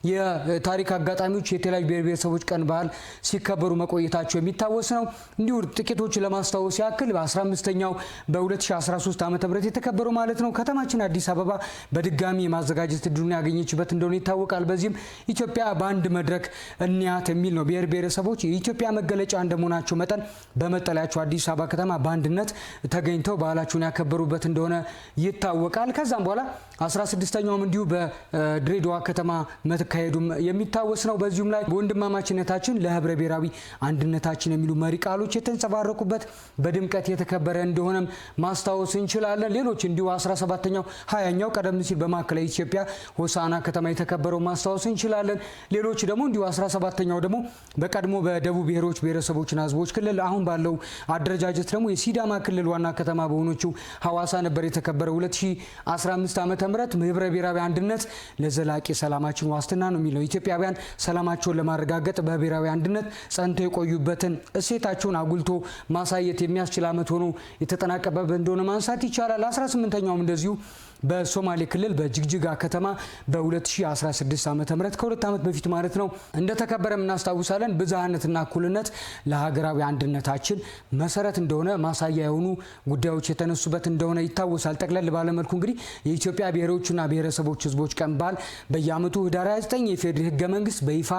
የታሪክ አጋጣሚዎች የተለያዩ ብሔር ብሔረሰቦች ቀን በዓል ሲከበሩ መቆየታቸው የሚታወስ ነው። እንዲሁ ጥቂቶች ለማስታወስ ያክል በ15ኛው በ2013 ዓ.ም የተከበረው ማለት ነው ከተማችን አዲስ አበባ በድጋሚ የማዘጋጀት እድሉን ያገኘችበት እንደሆነ ይታወቃል። በዚህም ኢትዮጵያ በአንድ መድረክ እንያት የሚል ነው። ብሔር ብሔረሰቦች የኢትዮጵያ መገለጫ እንደመሆናቸው መጠን በመጠለያቸው አዲስ አበባ ከተማ በአንድነት ተገኝተው በዓላቸውን ያከበሩበት እንደሆነ ይታወቃል። ከዛም በኋላ 16ኛውም እንዲሁ በድሬዳዋ ከተማ መካሄዱም የሚታወስ ነው። በዚሁም ላይ በወንድማማችነታችን ለህብረ ብሔራዊ አንድነታችን የሚሉ መሪ ቃሎች የተንጸባረቁበት በድምቀት የተከበረ እንደሆነም ማስታወስ እንችላለን። ሌሎች እንዲሁ 17ኛው 20ኛው ቀደም ሲል በማዕከላዊ ኢትዮጵያ ሆሳና ከተማ የተከበረው ማስታወስ እንችላለን። ሌሎች ደግሞ እንዲሁ 17ኛው ደግሞ በቀድሞ በደቡብ ብሔሮች ብሔረሰቦችና ህዝቦች ክልል አሁን ባለው አደረጃጀት ደግሞ የሲዳማ ክልል ዋና ከተማ በሆነችው ሐዋሳ ነበር የተከበረው። 2015 ዓ.ም ህብረ ብሔራዊ አንድነት ለዘላቂ ሰላማችን ዋስትና ነው የሚለው ኢትዮጵያውያን ሰላማቸውን ለማረጋገጥ በብሔራዊ አንድነት ጸንተው የቆዩበትን እሴታቸውን አጉልቶ ማሳየት የሚያስችል ዓመት ሆኖ የተጠናቀቀበት እንደሆነ ማንሳት ይቻላል። 18ኛውም እንደዚሁ በሶማሌ ክልል በጅግጅጋ ከተማ በ2016 ዓ.ም ከሁለት ዓመት በፊት ማለት ነው እንደተከበረ እናስታውሳለን። ብዝሃነትና እኩልነት ለሀገራዊ አንድነታችን መሰረት እንደሆነ ማሳያ የሆኑ ጉዳዮች የተነሱበት እንደሆነ ይታወሳል። ጠቅለል ባለመልኩ እንግዲህ የኢትዮጵያ ብሔሮችና ብሔረሰቦች ህዝቦች ቀን በዓል በየዓመቱ ህዳር 29 የፌዴራል ህገ መንግስት በይፋ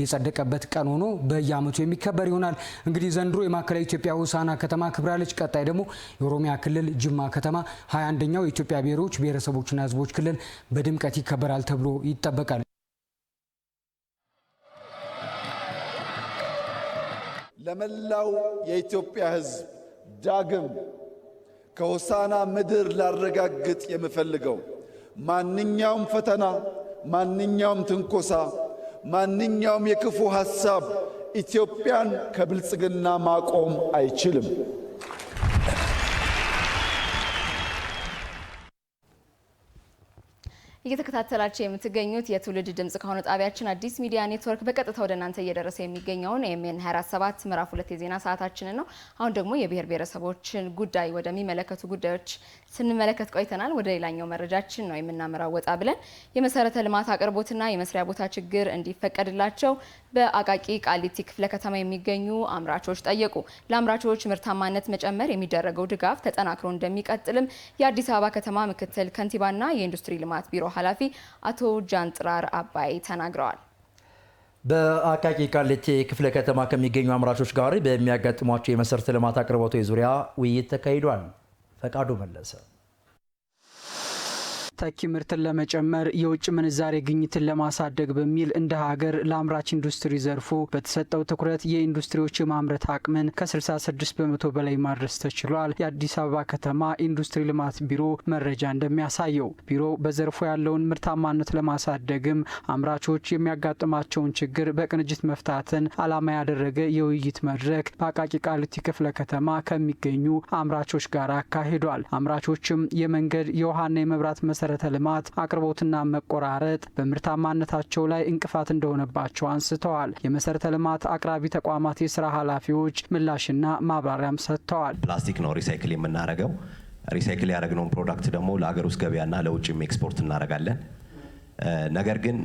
የጸደቀበት ቀን ሆኖ በየዓመቱ የሚከበር ይሆናል። እንግዲህ ዘንድሮ የማዕከላዊ ኢትዮጵያ ሆሳና ከተማ ክብራለች። ቀጣይ ደግሞ የኦሮሚያ ክልል ጅማ ከተማ 21ኛው የኢትዮጵያ ብሔሮች ብሔረሰቦችና ህዝቦች ክልል በድምቀት ይከበራል ተብሎ ይጠበቃል። ለመላው የኢትዮጵያ ሕዝብ ዳግም ከሆሳና ምድር ላረጋግጥ የምፈልገው ማንኛውም ፈተና፣ ማንኛውም ትንኮሳ፣ ማንኛውም የክፉ ሐሳብ ኢትዮጵያን ከብልጽግና ማቆም አይችልም። እየተከታተላችሁ የምትገኙት የትውልድ ድምጽ ከሆነ ጣቢያችን አዲስ ሚዲያ ኔትወርክ በቀጥታ ወደ እናንተ እየደረሰ የሚገኘውን ኤኤምኤን 24/7 ምዕራፍ 2 የዜና ሰዓታችንን ነው። አሁን ደግሞ የብሔር ብሔረሰቦችን ጉዳይ ወደሚመለከቱ ጉዳዮች ስንመለከት ቆይተናል። ወደ ሌላኛው መረጃችን ነው የምናመራው። ወጣ ብለን የመሰረተ ልማት አቅርቦትና የመስሪያ ቦታ ችግር እንዲፈቀድላቸው በአቃቂ ቃሊቲ ክፍለ ከተማ የሚገኙ አምራቾች ጠየቁ። ለአምራቾች ምርታማነት መጨመር የሚደረገው ድጋፍ ተጠናክሮ እንደሚቀጥልም የአዲስ አበባ ከተማ ምክትል ከንቲባና የኢንዱስትሪ ልማት ቢሮ ኃላፊ አቶ ጃንጥራር አባይ ተናግረዋል። በአቃቂ ቃሊቲ ክፍለ ከተማ ከሚገኙ አምራቾች ጋር በሚያጋጥሟቸው የመሰረተ ልማት አቅርቦቶች ዙሪያ ውይይት ተካሂዷል። ፈቃዱ መለሰ ተኪ ምርትን ለመጨመር የውጭ ምንዛሬ ግኝትን ለማሳደግ በሚል እንደ ሀገር ለአምራች ኢንዱስትሪ ዘርፉ በተሰጠው ትኩረት የኢንዱስትሪዎች የማምረት አቅምን ከ66 በመቶ በላይ ማድረስ ተችሏል። የአዲስ አበባ ከተማ ኢንዱስትሪ ልማት ቢሮ መረጃ እንደሚያሳየው ቢሮ በዘርፉ ያለውን ምርታማነት ለማሳደግም አምራቾች የሚያጋጥማቸውን ችግር በቅንጅት መፍታትን ዓላማ ያደረገ የውይይት መድረክ በአቃቂ ቃሊቲ ክፍለ ከተማ ከሚገኙ አምራቾች ጋር አካሂዷል። አምራቾችም የመንገድ የውሃና የመብራት መሰረተ ልማት አቅርቦትና መቆራረጥ በምርታማነታቸው ላይ እንቅፋት እንደሆነባቸው አንስተዋል። የመሰረተ ልማት አቅራቢ ተቋማት የስራ ኃላፊዎች ምላሽና ማብራሪያም ሰጥተዋል። ፕላስቲክ ነው ሪሳይክል የምናደርገው። ሪሳይክል ያደረግነውን ፕሮዳክት ደግሞ ለሀገር ውስጥ ገበያና ለውጭም ኤክስፖርት እናደርጋለን። ነገር ግን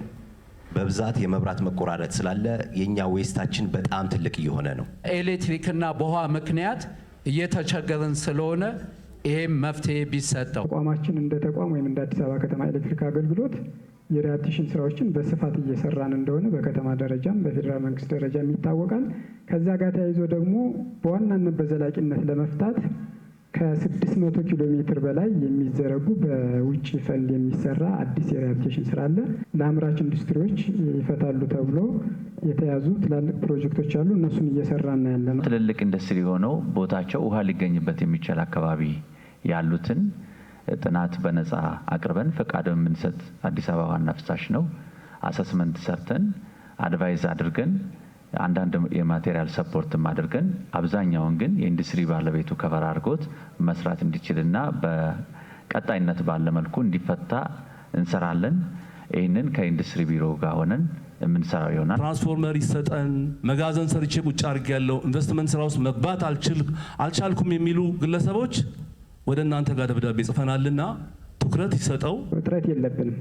በብዛት የመብራት መቆራረጥ ስላለ የኛ ዌስታችን በጣም ትልቅ እየሆነ ነው። ኤሌክትሪክና በውሃ ምክንያት እየተቸገርን ስለሆነ ይሄም መፍትሄ ቢሰጠው። ተቋማችን እንደ ተቋም ወይም እንደ አዲስ አበባ ከተማ ኤሌክትሪክ አገልግሎት የሪሃብሊቴሽን ስራዎችን በስፋት እየሰራን እንደሆነ በከተማ ደረጃም በፌዴራል መንግስት ደረጃም ይታወቃል። ከዛ ጋር ተያይዞ ደግሞ በዋናነት በዘላቂነት ለመፍታት ከ600 ኪሎ ሜትር በላይ የሚዘረጉ በውጭ ፈንድ የሚሰራ አዲስ የሪሃብሊቴሽን ስራ አለ። ለአምራች ኢንዱስትሪዎች ይፈታሉ ተብሎ የተያዙ ትላልቅ ፕሮጀክቶች አሉ። እነሱን እየሰራን ያለ ነው። ትልልቅ ኢንዱስትሪ ሆነው ቦታቸው ውሃ ሊገኝበት የሚችል አካባቢ ያሉትን ጥናት በነፃ አቅርበን ፈቃድ የምንሰጥ አዲስ አበባ ዋና ፍሳሽ ነው። አሰስመንት ሰርተን አድቫይዝ አድርገን አንዳንድ የማቴሪያል ሰፖርትም አድርገን አብዛኛውን ግን የኢንዱስትሪ ባለቤቱ ከቨር አድርጎት መስራት እንዲችልና በቀጣይነት ባለ መልኩ እንዲፈታ እንሰራለን። ይህንን ከኢንዱስትሪ ቢሮ ጋር ሆነን የምንሰራው ይሆናል። ትራንስፎርመር ይሰጠን፣ መጋዘን ሰርቼ ቁጭ አድርጌ ያለው ኢንቨስትመንት ስራ ውስጥ መግባት አልቻልኩም የሚሉ ግለሰቦች ወደ እናንተ ጋር ደብዳቤ ጽፈናልና ትኩረት ይሰጠው። እጥረት የለብንም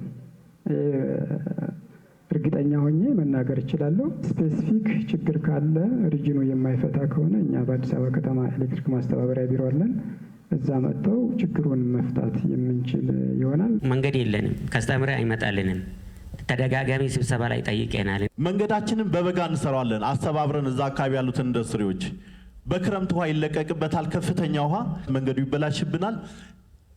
እርግጠኛ ሆኜ መናገር እችላለሁ። ስፔሲፊክ ችግር ካለ ሪጅኑ የማይፈታ ከሆነ እኛ በአዲስ አበባ ከተማ ኤሌክትሪክ ማስተባበሪያ ቢሮ አለን። እዛ መጥተው ችግሩን መፍታት የምንችል ይሆናል። መንገድ የለንም፣ ከስተምር አይመጣልንም። ተደጋጋሚ ስብሰባ ላይ ጠይቀናል። መንገዳችንን በበጋ እንሰራዋለን አስተባብረን እዛ አካባቢ ያሉትን ኢንዱስትሪዎች። በክረምት ውሃ ይለቀቅበታል፣ ከፍተኛ ውሃ፣ መንገዱ ይበላሽብናል።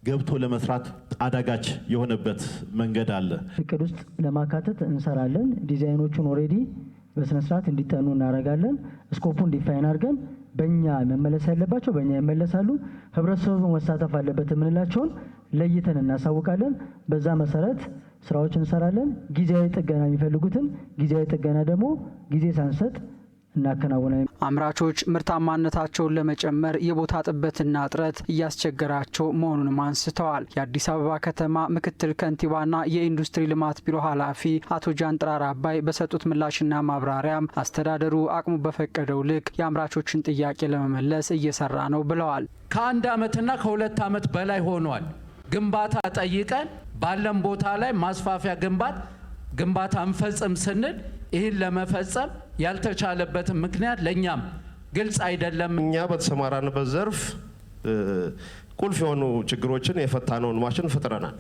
ገብቶ ለመስራት አዳጋች የሆነበት መንገድ አለ። እቅድ ውስጥ ለማካተት እንሰራለን። ዲዛይኖቹን ኦሬዲ በስነ ስርዓት እንዲጠኑ እናደርጋለን። ስኮፑን ዲፋይን አድርገን በእኛ መመለስ ያለባቸው በእኛ ይመለሳሉ። ህብረተሰቡ መሳተፍ አለበት የምንላቸውን ለይተን እናሳውቃለን። በዛ መሰረት ስራዎች እንሰራለን። ጊዜያዊ ጥገና የሚፈልጉትን ጊዜያዊ ጥገና ደግሞ ጊዜ ሳንሰጥ እናከናውናለን። አምራቾች ምርታማነታቸውን ለመጨመር የቦታ ጥበትና እጥረት እያስቸገራቸው መሆኑንም አንስተዋል። የአዲስ አበባ ከተማ ምክትል ከንቲባና የኢንዱስትሪ ልማት ቢሮ ኃላፊ አቶ ጃንጥራር አባይ በሰጡት ምላሽና ማብራሪያም አስተዳደሩ አቅሙ በፈቀደው ልክ የአምራቾችን ጥያቄ ለመመለስ እየሰራ ነው ብለዋል። ከ1 ዓመትና ከ2 ዓመት በላይ ሆኗል። ግንባታ ጠይቀን ባለን ቦታ ላይ ማስፋፊያ ግንባታ እንፈጽም ስንል ይህን ለመፈጸም ያልተቻለበትን ምክንያት ለኛም ግልጽ አይደለም። እኛ በተሰማራንበት ዘርፍ ቁልፍ የሆኑ ችግሮችን የፈታነውን ማሽን ፈጥረናል።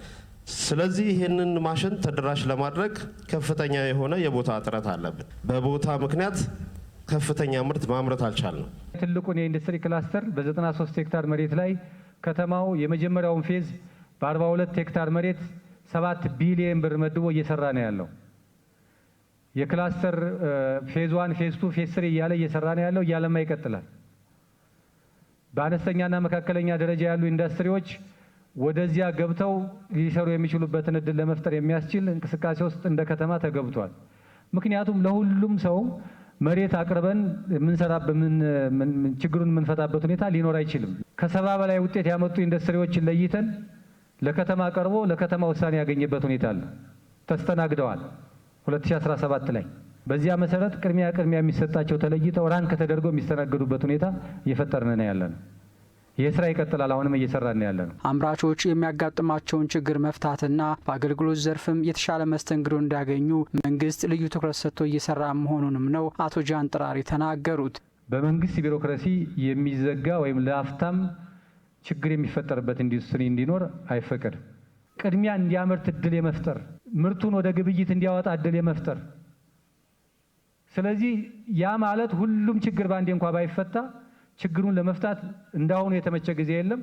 ስለዚህ ይህንን ማሽን ተደራሽ ለማድረግ ከፍተኛ የሆነ የቦታ እጥረት አለብን። በቦታ ምክንያት ከፍተኛ ምርት ማምረት አልቻልንም። ትልቁን የኢንዱስትሪ ክላስተር በ93 ሄክታር መሬት ላይ ከተማው የመጀመሪያውን ፌዝ በ42 ሄክታር መሬት 7 ቢሊዮን ብር መድቦ እየሰራ ነው ያለው። የክላስተር ፌዝ 1 ፌዝ 2 ፌዝ 3 እያለ እየሰራ ነው ያለው እያለማ ይቀጥላል። በአነስተኛና መካከለኛ ደረጃ ያሉ ኢንዱስትሪዎች ወደዚያ ገብተው ሊሰሩ የሚችሉበትን እድል ለመፍጠር የሚያስችል እንቅስቃሴ ውስጥ እንደ ከተማ ተገብቷል። ምክንያቱም ለሁሉም ሰው መሬት አቅርበን ችግሩን የምንፈታበት ሁኔታ ሊኖር አይችልም። ከ70 በላይ ውጤት ያመጡ ኢንዱስትሪዎችን ለይተን ለከተማ ቀርቦ ለከተማ ውሳኔ ያገኘበት ሁኔታ አለ። ተስተናግደዋል 2017 ላይ። በዚያ መሰረት ቅድሚያ የሚሰጣቸው ተለይተው ራንክ ተደርገው የሚስተናገዱበት ሁኔታ እየፈጠርን ነው ያለነው። ይህ ስራ ይቀጥላል። አሁንም እየሰራን ነው ያለነው። አምራቾች የሚያጋጥማቸውን ችግር መፍታትና በአገልግሎት ዘርፍም የተሻለ መስተንግዶ እንዲያገኙ መንግስት ልዩ ትኩረት ሰጥቶ እየሰራ መሆኑንም ነው አቶ ጃን ጥራር የተናገሩት። በመንግስት ቢሮክራሲ የሚዘጋ ወይም ለአፍታም ችግር የሚፈጠርበት ኢንዱስትሪ እንዲኖር አይፈቀድም። ቅድሚያ እንዲያመርት እድል የመፍጠር ምርቱን ወደ ግብይት እንዲያወጣ እድል የመፍጠር ስለዚህ ያ ማለት ሁሉም ችግር ባንዴ እንኳ ባይፈታ ችግሩን ለመፍታት እንዳሁኑ የተመቸ ጊዜ የለም።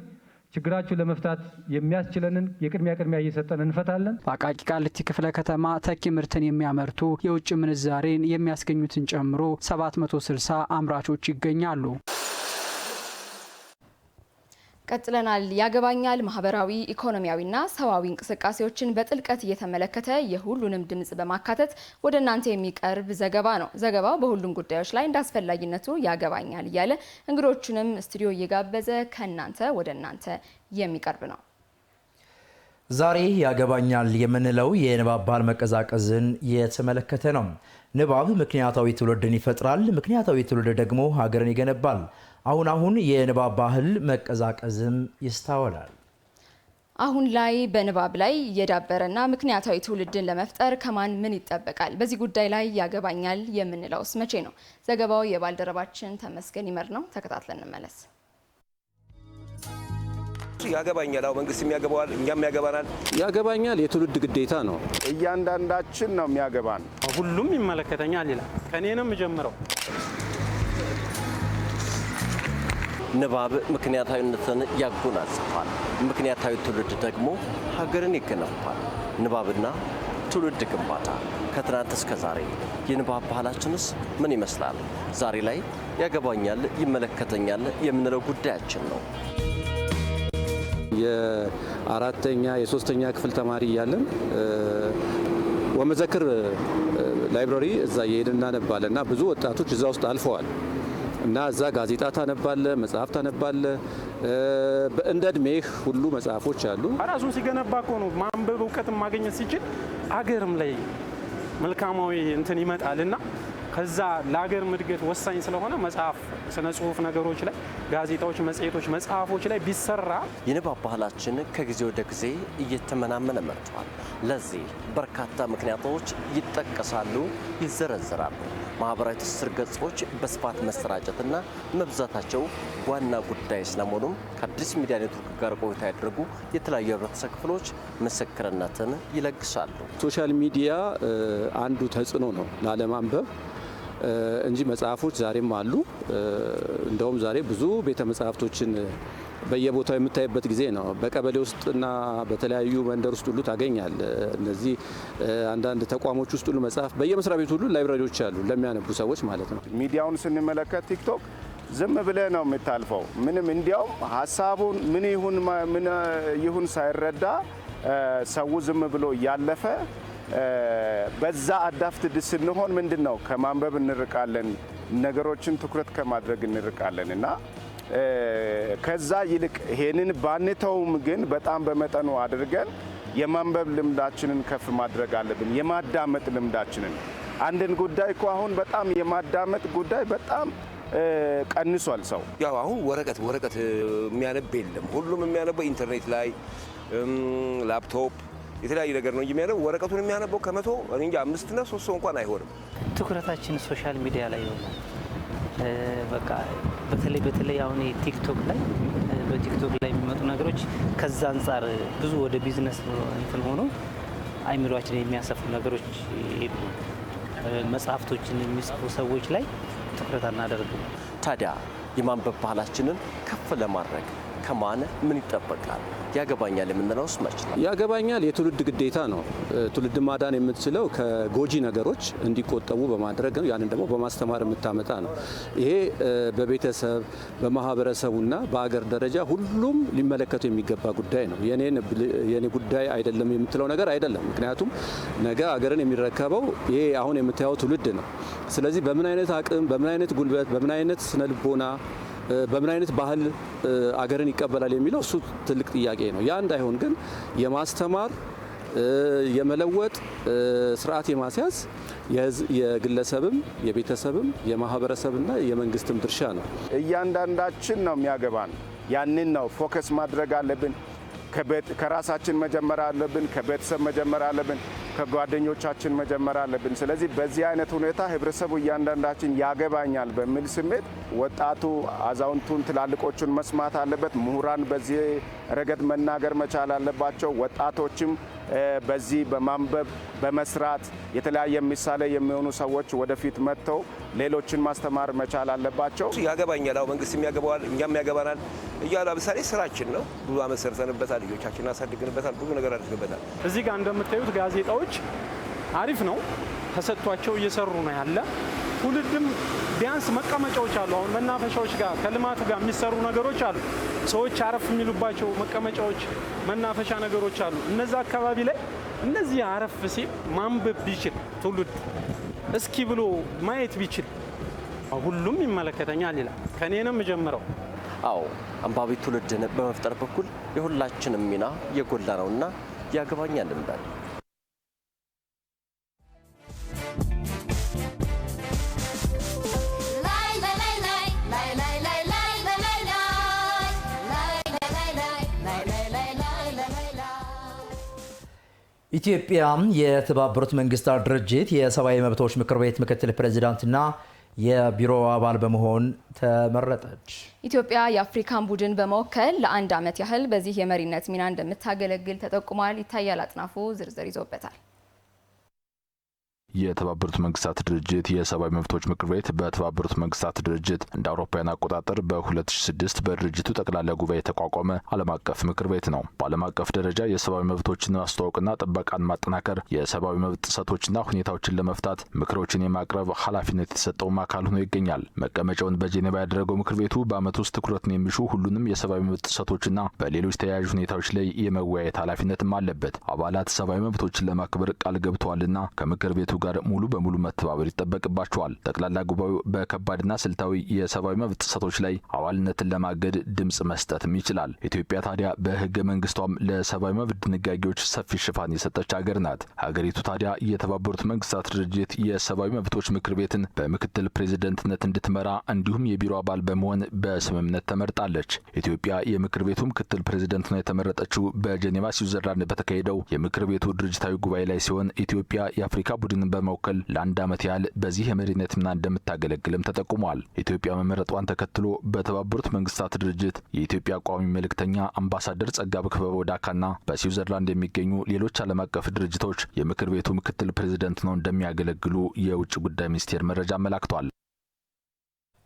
ችግራችሁን ለመፍታት የሚያስችለንን የቅድሚያ እየሰጠን እንፈታለን። በአቃቂ ቃሊቲ ክፍለ ከተማ ተኪ ምርትን የሚያመርቱ የውጭ ምንዛሬን የሚያስገኙትን ጨምሮ 760 አምራቾች ይገኛሉ። ቀጥለናል። ያገባኛል ማህበራዊ ኢኮኖሚያዊና ሰዋዊ እንቅስቃሴዎችን በጥልቀት እየተመለከተ የሁሉንም ድምጽ በማካተት ወደ እናንተ የሚቀርብ ዘገባ ነው። ዘገባው በሁሉም ጉዳዮች ላይ እንዳስፈላጊነቱ ያገባኛል እያለ እንግዶቹንም ስቱዲዮ እየጋበዘ ከእናንተ ወደ እናንተ የሚቀርብ ነው። ዛሬ ያገባኛል የምንለው የንባብ ባህል መቀዛቀዝን የተመለከተ ነው። ንባብ ምክንያታዊ ትውልድን ይፈጥራል። ምክንያታዊ ትውልድ ደግሞ ሀገርን ይገነባል። አሁን የንባብ ባህል መቀዛቀዝም ይስተዋላል። አሁን ላይ በንባብ ላይ የዳበረና ምክንያታዊ ትውልድን ለመፍጠር ከማን ምን ይጠበቃል? በዚህ ጉዳይ ላይ ያገባኛል የምንለውስ መቼ ነው? ዘገባው የባልደረባችን ተመስገን ይመር ነው። ተከታትለን እንመለስ። ያገባኛል መንግስት የሚያገባዋል፣ እኛም ያገባናል። ያገባኛል የትውልድ ግዴታ ነው። እያንዳንዳችን ነው የሚያገባን። ሁሉም ይመለከተኛል ይላል። ከኔንም ጀምረው ንባብ ምክንያታዊነትን ያጎናጽፋል። ምክንያታዊ ትውልድ ደግሞ ሀገርን ይገነባል። ንባብና ትውልድ ግንባታ ከትናንት እስከ ዛሬ የንባብ ባህላችንስ ምን ይመስላል? ዛሬ ላይ ያገባኛል ይመለከተኛል የምንለው ጉዳያችን ነው። የአራተኛ የሶስተኛ ክፍል ተማሪ እያለን ወመዘክር ላይብራሪ እዛ እየሄድን እናነባለን እና ብዙ ወጣቶች እዛ ውስጥ አልፈዋል እና እዛ ጋዜጣ ታነባለ፣ መጽሐፍ ታነባለ። እንደ እድሜህ ሁሉ መጽሐፎች አሉ። ራሱን ሲገነባ እኮ ነው ማንበብ እውቀትን ማግኘት ሲችል አገርም ላይ መልካማዊ እንትን ይመጣልና ከዛ ለሀገር እድገት ወሳኝ ስለሆነ መጽሐፍ፣ ስነ ጽሁፍ ነገሮች ላይ ጋዜጣዎች፣ መጽሔቶች፣ መጽሐፎች ላይ ቢሰራ የንባብ ባህላችን ከጊዜ ወደ ጊዜ እየተመናመነ መጥቷል። ለዚህ በርካታ ምክንያቶች ይጠቀሳሉ፣ ይዘረዘራሉ። ማህበራዊ ትስስር ገጾች በስፋት መሰራጨትና መብዛታቸው ዋና ጉዳይ ስለመሆኑም ከአዲስ ሚዲያ ኔትወርክ ጋር ቆይታ ያደረጉ የተለያዩ ህብረተሰብ ክፍሎች ምስክርነትን ይለግሳሉ። ሶሻል ሚዲያ አንዱ ተጽዕኖ ነው ላለማንበብ እንጂ መጽሐፎች ዛሬም አሉ። እንደውም ዛሬ ብዙ ቤተ መጽሐፍቶችን በየቦታው የምታይበት ጊዜ ነው። በቀበሌ ውስጥና በተለያዩ መንደር ውስጥ ሁሉ ታገኛል። እነዚህ አንዳንድ ተቋሞች ውስጥ ሁሉ መጽሐፍ በየመስሪያ ቤቱ ሁሉ ላይብራሪዎች አሉ ለሚያነቡ ሰዎች ማለት ነው። ሚዲያውን ስንመለከት ቲክቶክ ዝም ብለህ ነው የምታልፈው። ምንም እንዲያውም ሀሳቡን ምን ይሁን ሳይረዳ ሰው ዝም ብሎ እያለፈ በዛ አዳፍትድ ስንሆን ምንድን ነው ከማንበብ እንርቃለን፣ ነገሮችን ትኩረት ከማድረግ እንርቃለን እና ከዛ ይልቅ ይሄንን ባንተውም ግን በጣም በመጠኑ አድርገን የማንበብ ልምዳችንን ከፍ ማድረግ አለብን። የማዳመጥ ልምዳችንን አንድን ጉዳይ እኮ አሁን በጣም የማዳመጥ ጉዳይ በጣም ቀንሷል። ሰው ያው አሁን ወረቀት የሚያነብ የለም። ሁሉም የሚያነበው ኢንተርኔት ላይ ላፕቶፕ የተለያየ ነገር ነው የሚያነበው። ወረቀቱን የሚያነበው ከመቶ እንጃ 5 እና 3 ሰው እንኳን አይሆንም። ትኩረታችን ሶሻል ሚዲያ ላይ ይሆናል። በቃ በተለይ አሁን ቲክቶክ ላይ በቲክቶክ ላይ የሚመጡ ነገሮች ከዛ አንጻር ብዙ ወደ ቢዝነስ እንትን ሆኖ አይምሮአችን የሚያሰፉ ነገሮች መጽሐፍቶችን የሚጽፉ ሰዎች ላይ ትኩረት አናደርግም። ታዲያ የማንበብ ባህላችንን ከፍ ለማድረግ ከማን ምን ይጠበቃል? ያገባኛል የምንለውስ መች ነው? ያገባኛል የትውልድ ግዴታ ነው። ትውልድ ማዳን የምትችለው ከጎጂ ነገሮች እንዲቆጠቡ በማድረግ ነው። ያንን ደግሞ በማስተማር የምታመጣ ነው። ይሄ በቤተሰብ በማህበረሰቡና በአገር ደረጃ ሁሉም ሊመለከቱ የሚገባ ጉዳይ ነው። የኔ ጉዳይ አይደለም የምትለው ነገር አይደለም። ምክንያቱም ነገ አገርን የሚረከበው ይሄ አሁን የምታየው ትውልድ ነው። ስለዚህ በምን አይነት አቅም፣ በምን አይነት ጉልበት፣ በምን አይነት ስነልቦና፣ በምን አይነት ባህል አገርን ይቀበላል የሚለው እሱ ትልቅ ጥያቄ ነው። ያ እንዳይሆን ግን የማስተማር የመለወጥ ስርዓት የማስያዝ የግለሰብም የቤተሰብም የማህበረሰብና የመንግስትም ድርሻ ነው። እያንዳንዳችን ነው የሚያገባን። ያንን ነው ፎከስ ማድረግ አለብን። ከራሳችን መጀመር አለብን። ከቤተሰብ መጀመር አለብን። ከጓደኞቻችን መጀመር አለብን። ስለዚህ በዚህ አይነት ሁኔታ ህብረተሰቡ እያንዳንዳችን ያገባኛል በሚል ስሜት ወጣቱ አዛውንቱን፣ ትላልቆቹን መስማት አለበት። ምሁራን በዚህ ረገድ መናገር መቻል አለባቸው። ወጣቶችም በዚህ በማንበብ በመስራት የተለያየ ምሳሌ የሚሆኑ ሰዎች ወደፊት መጥተው ሌሎችን ማስተማር መቻል አለባቸው። ያገባኛል፣ አዎ መንግስትም ያገባዋል፣ እኛም ያገባናል እያሉ ለምሳሌ ስራችን ነው። ብዙ አመት ሰርተንበታል፣ ልጆቻችንን አሳድገንበታል፣ ብዙ ነገር አድርገንበታል። እዚህ ጋር እንደምታዩት ጋዜጣዎች አሪፍ ነው ተሰጥቷቸው እየሰሩ ነው ያለ። ትውልድም ቢያንስ መቀመጫዎች አሉ። አሁን መናፈሻዎች ጋር ከልማቱ ጋር የሚሰሩ ነገሮች አሉ። ሰዎች አረፍ የሚሉባቸው መቀመጫዎች፣ መናፈሻ ነገሮች አሉ። እነዛ አካባቢ ላይ እነዚህ አረፍ ሲል ማንበብ ቢችል ትውልድ እስኪ ብሎ ማየት ቢችል ሁሉም ይመለከተኛል ይላል። ከኔንም ጀምረው አዎ አንባቢ ትውልድን በመፍጠር በኩል የሁላችንም ሚና የጎላ ነውና ያገባኛል እንበል። ኢትዮጵያ የተባበሩት መንግስታት ድርጅት የሰብአዊ መብቶች ምክር ቤት ምክትል ፕሬዝዳንትና የቢሮ አባል በመሆን ተመረጠች። ኢትዮጵያ የአፍሪካን ቡድን በመወከል ለአንድ ዓመት ያህል በዚህ የመሪነት ሚና እንደምታገለግል ተጠቁሟል። ይታያል አጥናፉ ዝርዝር ይዞበታል። የተባበሩት መንግስታት ድርጅት የሰብአዊ መብቶች ምክር ቤት በተባበሩት መንግስታት ድርጅት እንደ አውሮፓውያን አቆጣጠር በ2006 በድርጅቱ ጠቅላላ ጉባኤ የተቋቋመ ዓለም አቀፍ ምክር ቤት ነው። በዓለም አቀፍ ደረጃ የሰብአዊ መብቶችን ማስተዋወቅና ጥበቃን ማጠናከር፣ የሰብአዊ መብት ጥሰቶችና ሁኔታዎችን ለመፍታት ምክሮችን የማቅረብ ኃላፊነት የተሰጠውም አካል ሆኖ ይገኛል። መቀመጫውን በጄኔቫ ያደረገው ምክር ቤቱ በዓመት ውስጥ ትኩረትን የሚሹ ሁሉንም የሰብአዊ መብት ጥሰቶችና በሌሎች ተያያዥ ሁኔታዎች ላይ የመወያየት ኃላፊነትም አለበት። አባላት ሰብአዊ መብቶችን ለማክበር ቃል ገብተዋልና ከምክር ቤቱ ጋር ሙሉ በሙሉ መተባበር ይጠበቅባቸዋል። ጠቅላላ ጉባኤው በከባድና ስልታዊ የሰብአዊ መብት ጥሰቶች ላይ አባልነትን ለማገድ ድምጽ መስጠትም ይችላል። ኢትዮጵያ ታዲያ በህገ መንግስቷም ለሰብአዊ መብት ድንጋጌዎች ሰፊ ሽፋን የሰጠች ሀገር ናት። ሀገሪቱ ታዲያ የተባበሩት መንግስታት ድርጅት የሰብአዊ መብቶች ምክር ቤትን በምክትል ፕሬዝዳንትነት እንድትመራ እንዲሁም የቢሮ አባል በመሆን በስምምነት ተመርጣለች። ኢትዮጵያ የምክር ቤቱ ምክትል ፕሬዝዳንት ሆና የተመረጠችው በጄኔቫ ስዊዘርላንድ በተካሄደው የምክር ቤቱ ድርጅታዊ ጉባኤ ላይ ሲሆን ኢትዮጵያ የአፍሪካ ቡድንን በመወከል ለአንድ ዓመት ያህል በዚህ የመሪነት ሚና እንደምታገለግልም ተጠቁሟል። ኢትዮጵያ መመረጧን ተከትሎ በተባበሩት መንግስታት ድርጅት የኢትዮጵያ ቋሚ መልእክተኛ አምባሳደር ጸጋብ ክበበ ወዳካና በስዊዘርላንድ የሚገኙ ሌሎች ዓለም አቀፍ ድርጅቶች የምክር ቤቱ ምክትል ፕሬዝዳንት ነው እንደሚያገለግሉ የውጭ ጉዳይ ሚኒስቴር መረጃ አመላክቷል።